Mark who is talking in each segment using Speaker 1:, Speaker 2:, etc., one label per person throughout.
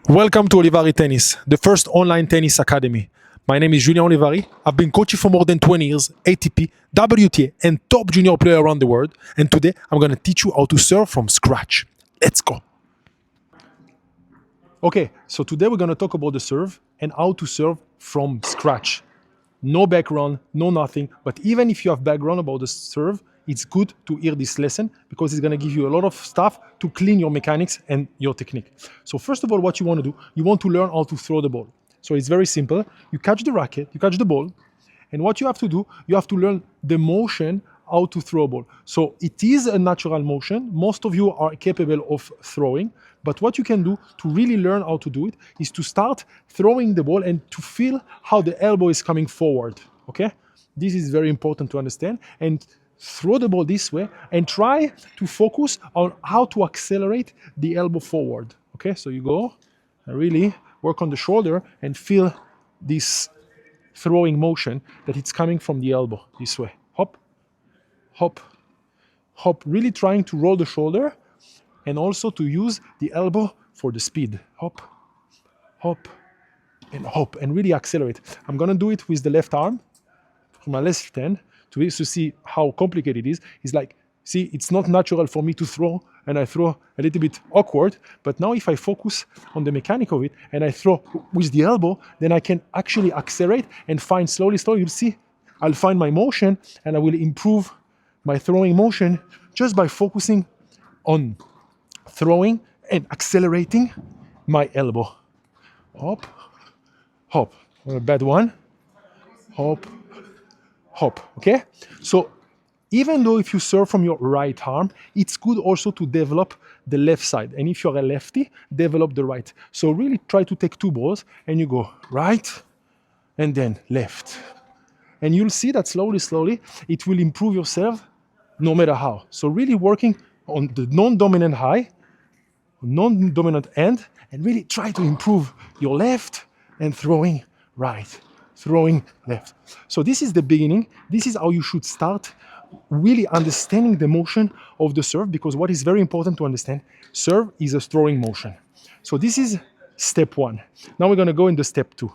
Speaker 1: Welcome to Olivari Tennis, the first online tennis academy. My name is Julien Olivari. I've been coaching for more than 20 years, ATP, WTA, and top junior player around the world. And today I'm going to teach you how to serve from scratch. Let's go. Okay, so today we're going to talk about the serve and how to serve from scratch. No background, no nothing. But even if you have background about the serve, it's good to hear this lesson because it's going to give you a lot of stuff to clean your mechanics and your technique. So first of all, what you want to do, you want to learn how to throw the ball. So it's very simple. You catch the racket, you catch the ball, and what you have to do, you have to learn the motion how to throw a ball. So it is a natural motion. Most of you are capable of throwing, but what you can do to really learn how to do it is to start throwing the ball and to feel how the elbow is coming forward, okay? This is very important to understand. And throw the ball this way and try to focus on how to accelerate the elbow forward. Okay, so you go and really work on the shoulder and feel this throwing motion that it's coming from the elbow this way. Hop, hop, hop. Really trying to roll the shoulder and also to use the elbow for the speed. Hop, hop, and hop, and really accelerate. I'm gonna do it with the left arm, from my left hand, to see how complicated it is. It's like, see, it's not natural for me to throw, and I throw a little bit awkward, but now if I focus on the mechanic of it and I throw with the elbow, then I can actually accelerate and find slowly, you'll see, I'll find my motion and I will improve my throwing motion just by focusing on throwing and accelerating my elbow. Hop, hop, a bad one, hop, hop, okay? So even though if you serve from your right arm, it's good also to develop the left side. And if you're a lefty, develop the right. So really try to take two balls and you go right and then left. And you'll see that slowly, it will improve your serve no matter how. So really working on the non-dominant high, non-dominant end, and really try to improve your left and throwing right. Throwing left. So this is the beginning. This is how you should start really understanding the motion of the serve, because what is very important to understand, serve is a throwing motion. So this is step one. Now we're going to go into step two.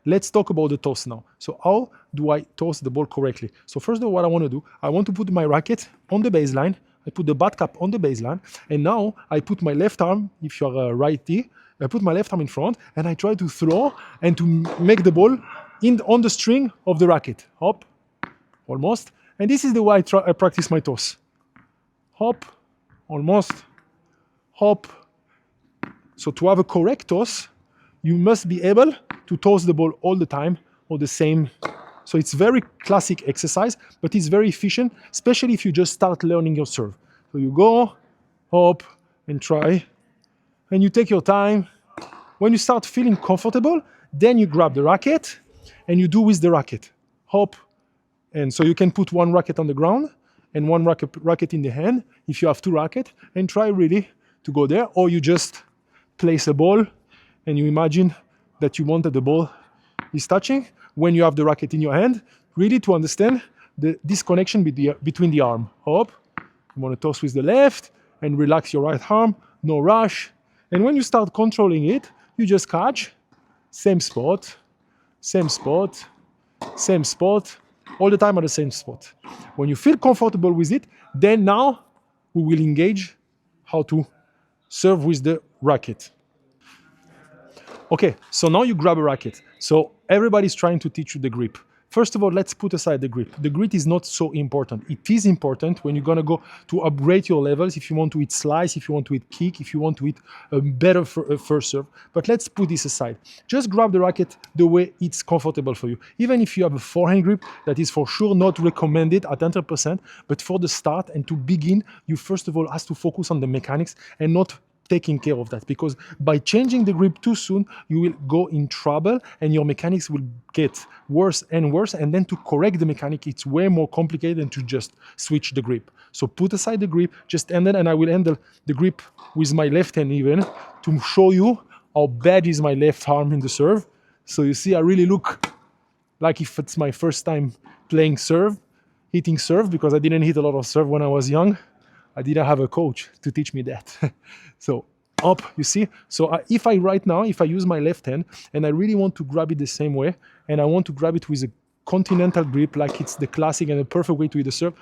Speaker 1: Let's talk about the toss now. So how do I toss the ball correctly? So first of all, what I want to do, I want to put my racket on the baseline. I put the bat cap on the baseline. And now I put my left arm, if you're a righty, I put my left arm in front and I try to throw and to make the ball on the string of the racket. Hop, almost. And this is the way I practice my toss. Hop, almost, hop. So to have a correct toss, you must be able to toss the ball all the time or the same. So it's very classic exercise, but it's very efficient, especially if you just start learning your serve. So you go, hop, and try. And you take your time. When you start feeling comfortable, then you grab the racket and you do with the racket. Hop. And so you can put one racket on the ground and one racket in the hand if you have two rackets, and try really to go there. Or you just place a ball and you imagine that you wanted the ball is touching when you have the racket in your hand, really to understand the disconnection between the arm. Hop. You want to toss with the left and relax your right arm, no rush. And when you start controlling it, you just catch, same spot, same spot, same spot, all the time at the same spot. When you feel comfortable with it, then now we will engage how to serve with the racket. Okay, so now you grab a racket. So everybody's trying to teach you the grip. First of all, let's put aside the grip. The grip is not so important. It is important when you're going to go to upgrade your levels, if you want to hit slice, if you want to hit kick, if you want to hit a better first serve. But let's put this aside. Just grab the racket the way it's comfortable for you. Even if you have a forehand grip, that is for sure not recommended at 100%. But for the start and to begin, you first of all have to focus on the mechanics and not taking care of that, because by changing the grip too soon, you will go in trouble and your mechanics will get worse and worse. And then to correct the mechanic, it's way more complicated than to just switch the grip. So put aside the grip, just handle, and I will handle the grip with my left hand even to show you how bad is my left arm in the serve. So you see, I really look like if it's my first time playing serve, hitting serve, because I didn't hit a lot of serve when I was young. I didn't have a coach to teach me that. So up, you see? So if I use my left hand and I really want to grab it the same way, and I want to grab it with a continental grip like it's the classic and the perfect way to hit a serve,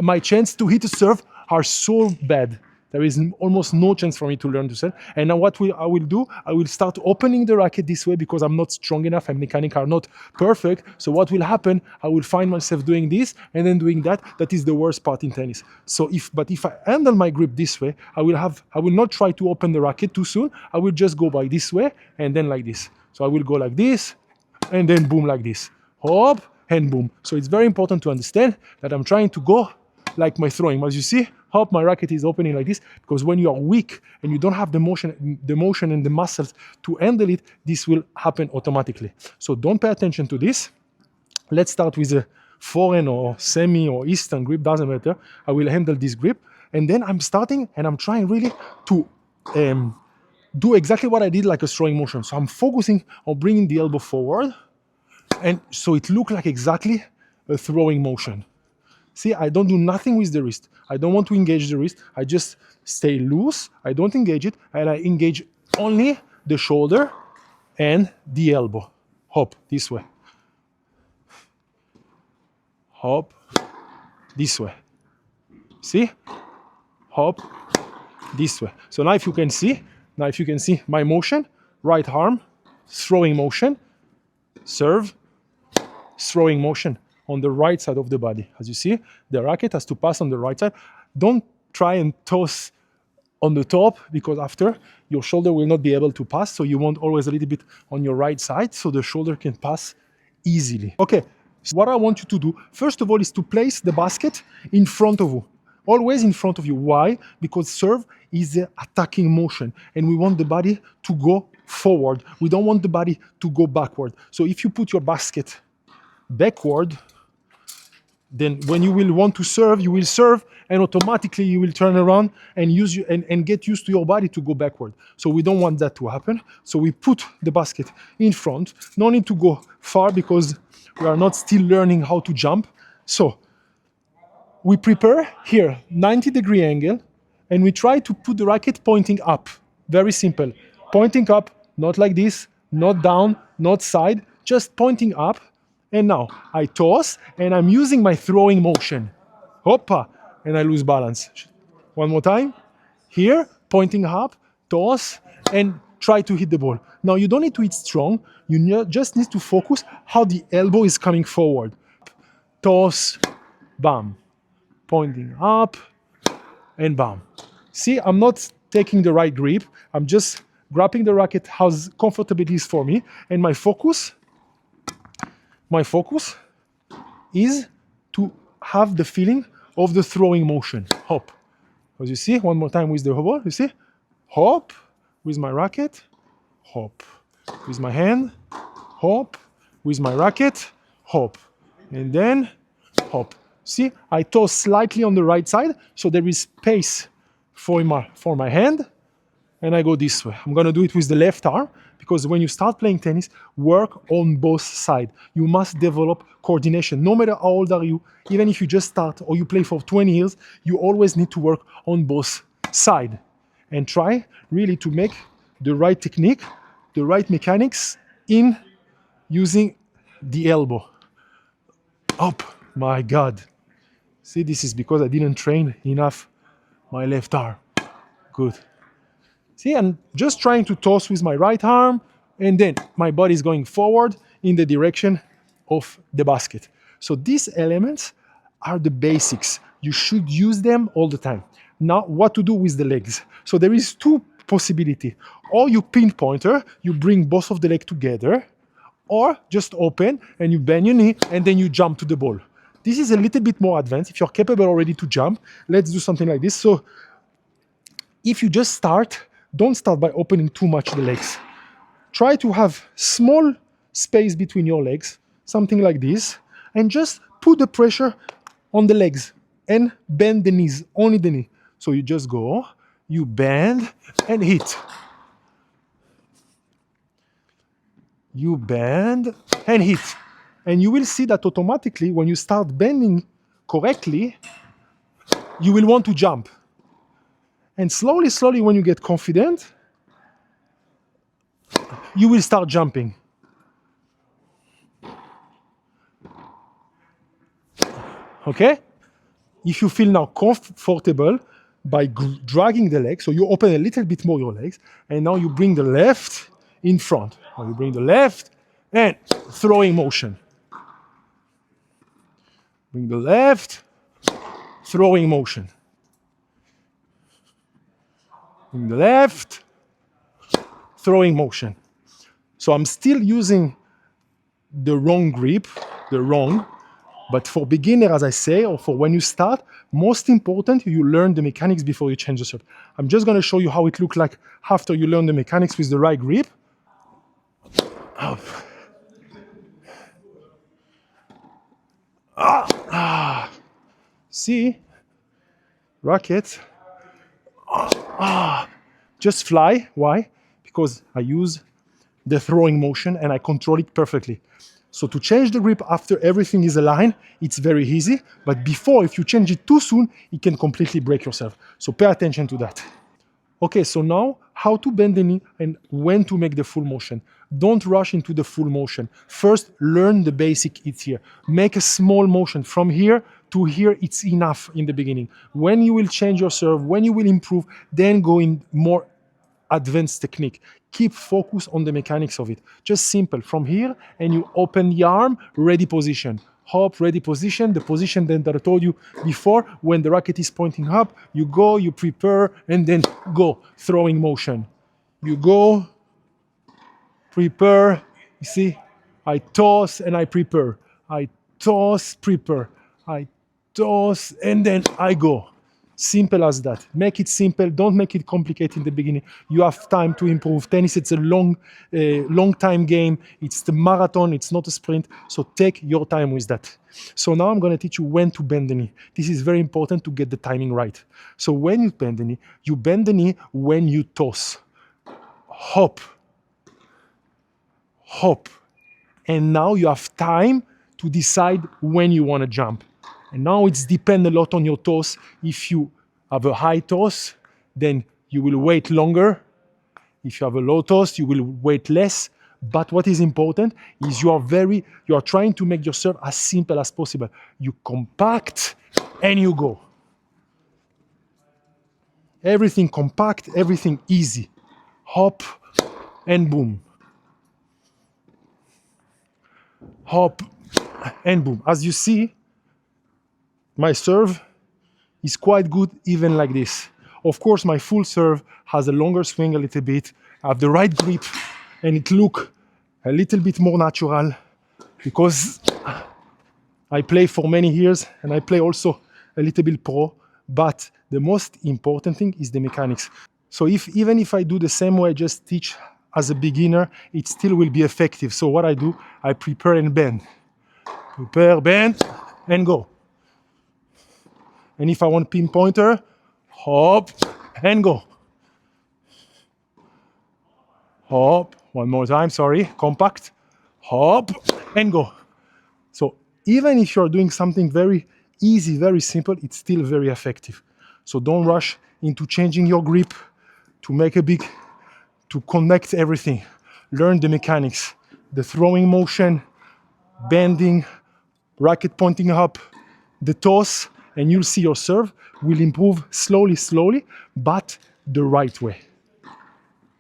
Speaker 1: my chance to hit a serve are so bad. There is almost no chance for me to learn to serve. And now what I will do, I will start opening the racket this way because I'm not strong enough and mechanics are not perfect. So what will happen, I will find myself doing this and then doing that. That is the worst part in tennis. So if I handle my grip this way, I will not try to open the racket too soon. I will just go by this way and then like this. So I will go like this and then boom like this. Hop and boom. So it's very important to understand that I'm trying to go like my throwing. As you see, hop, my racket is opening like this, because when you are weak and you don't have the motion and the muscles to handle it, this will happen automatically. So don't pay attention to this. Let's start with a forehand or semi or eastern grip, doesn't matter. I will handle this grip. And then I'm starting and I'm trying really to do exactly what I did like a throwing motion. So I'm focusing on bringing the elbow forward, and so it looks like exactly a throwing motion. See, I don't do nothing with the wrist. I don't want to engage the wrist. I just stay loose. I don't engage it. And I engage only the shoulder and the elbow. Hop, this way. Hop, this way. See? Hop, this way. So now if you can see my motion, right arm, throwing motion, serve, throwing motion on the right side of the body. As you see, the racket has to pass on the right side. Don't try and toss on the top, because after your shoulder will not be able to pass. So you want always a little bit on your right side so the shoulder can pass easily. Okay, so what I want you to do, first of all, is to place the basket in front of you. Always in front of you. Why? Because serve is an attacking motion and we want the body to go forward. We don't want the body to go backward. So if you put your basket backward, then when you will want to serve, you will serve and automatically you will turn around and and get used to your body to go backward. So we don't want that to happen. So we put the basket in front. No need to go far because we are not still learning how to jump. So we prepare here 90-degree angle and we try to put the racket pointing up. Very simple. Pointing up, not like this, not down, not side, just pointing up. And now I toss and I'm using my throwing motion. Hoppa! And I lose balance. One more time. Here, pointing up, toss, and try to hit the ball. Now you don't need to hit strong. You just need to focus how the elbow is coming forward. Toss, bam. Pointing up, and bam. See, I'm not taking the right grip. I'm just grabbing the racket as comfortable it is for me. And my focus is to have the feeling of the throwing motion. Hop. As you see, one more time with the ball, you see? Hop with my racket, hop. With my hand, hop. With my racket, hop. And then hop. See, I toss slightly on the right side, so there is space for my hand, and I go this way. I'm going to do it with the left arm, because when you start playing tennis, work on both sides. You must develop coordination. No matter how old are you, even if you just start or you play for 20 years, you always need to work on both sides. And try really to make the right technique, the right mechanics in using the elbow. Up, my God. See, this is because I didn't train enough my left arm. Good. See, I'm just trying to toss with my right arm, and then my body is going forward in the direction of the basket. So these elements are the basics. You should use them all the time. Now, what to do with the legs? So there is two possibilities. Or you pinpointer, you bring both of the legs together, or just open and you bend your knee and then you jump to the ball. This is a little bit more advanced. If you're capable already to jump, let's do something like this. So if you just start, don't start by opening too much the legs. Try to have small space between your legs, something like this, and just put the pressure on the legs and bend the knees, only the knee. So you just go, you bend and hit. You bend and hit. And you will see that automatically when you start bending correctly, you will want to jump. And slowly, when you get confident, you will start jumping. Okay? If you feel now comfortable by dragging the leg, so you open a little bit more your legs, and now you bring the left in front. Now you bring the left and throwing motion. Bring the left, throwing motion. Bring the left, throwing motion. So I'm still using the wrong grip, but for beginner, as I say, or for when you start, most important, you learn the mechanics before you change the serve. I'm just going to show you how it looks like after you learn the mechanics with the right grip. Up. See? Racket. Just fly. Why? Because I use the throwing motion and I control it perfectly. So to change the grip after everything is aligned, it's very easy. But before, if you change it too soon, it can completely break yourself. So pay attention to that. Okay, so now how to bend the knee and when to make the full motion. Don't rush into the full motion. First, learn the basic it's here. Make a small motion from here to here. It's enough in the beginning. When you will change your serve, when you will improve, then go in more advanced technique. Keep focus on the mechanics of it. Just simple. From here, and you open the arm, ready position. Hop, ready position. The position that I told you before, when the racket is pointing up, you go, you prepare, and then go. Throwing motion. You go, prepare. You see, I toss and I prepare. I toss, prepare. I toss, and then I go. Simple as that. Make it simple. Don't make it complicated in the beginning. You have time to improve. Tennis, it's a long time game. It's the marathon. It's not a sprint. So take your time with that. So now I'm going to teach you when to bend the knee. This is very important to get the timing right. So when you bend the knee when you toss. Hop. Hop. And now you have time to decide when you want to jump. And now it's depend a lot on your toss. If you have a high toss, then you will wait longer. If you have a low toss, you will wait less. But what is important is you are trying to make your serve as simple as possible. You compact and you go. Everything compact, everything easy. Hop and boom. Hop and boom. As you see, my serve is quite good even like this. Of course, my full serve has a longer swing a little bit. I have the right grip and it looks a little bit more natural because I play for many years and I play also a little bit pro. But the most important thing is the mechanics. So even if I do the same way I just teach as a beginner, it still will be effective. So what I do, I prepare and bend. Prepare, bend, and go. And if I want pinpointer, hop and go. Hop, one more time, sorry, compact. Hop and go. So even if you're doing something very easy, very simple, it's still very effective. So don't rush into changing your grip to connect everything. Learn the mechanics, the throwing motion, bending, racket pointing up, the toss, and you'll see your serve will improve slowly, but the right way.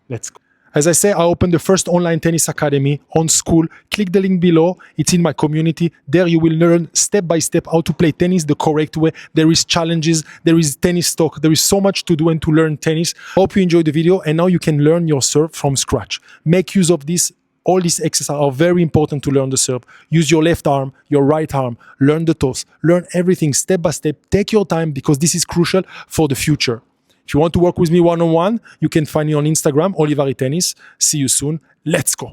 Speaker 1: Let's go. As I say, I opened the first online tennis academy on school. Click the link below. It's in my community. There you will learn step by step how to play tennis the correct way. There is challenges. There is tennis talk. There is so much to do and to learn tennis. Hope you enjoyed the video. And now you can learn your serve from scratch. Make use of this. All these exercises are very important to learn the serve. Use your left arm, your right arm, learn the toss, learn everything step by step. Take your time because this is crucial for the future. If you want to work with me one-on-one, you can find me on Instagram, Oliveri Tennis. See you soon. Let's go.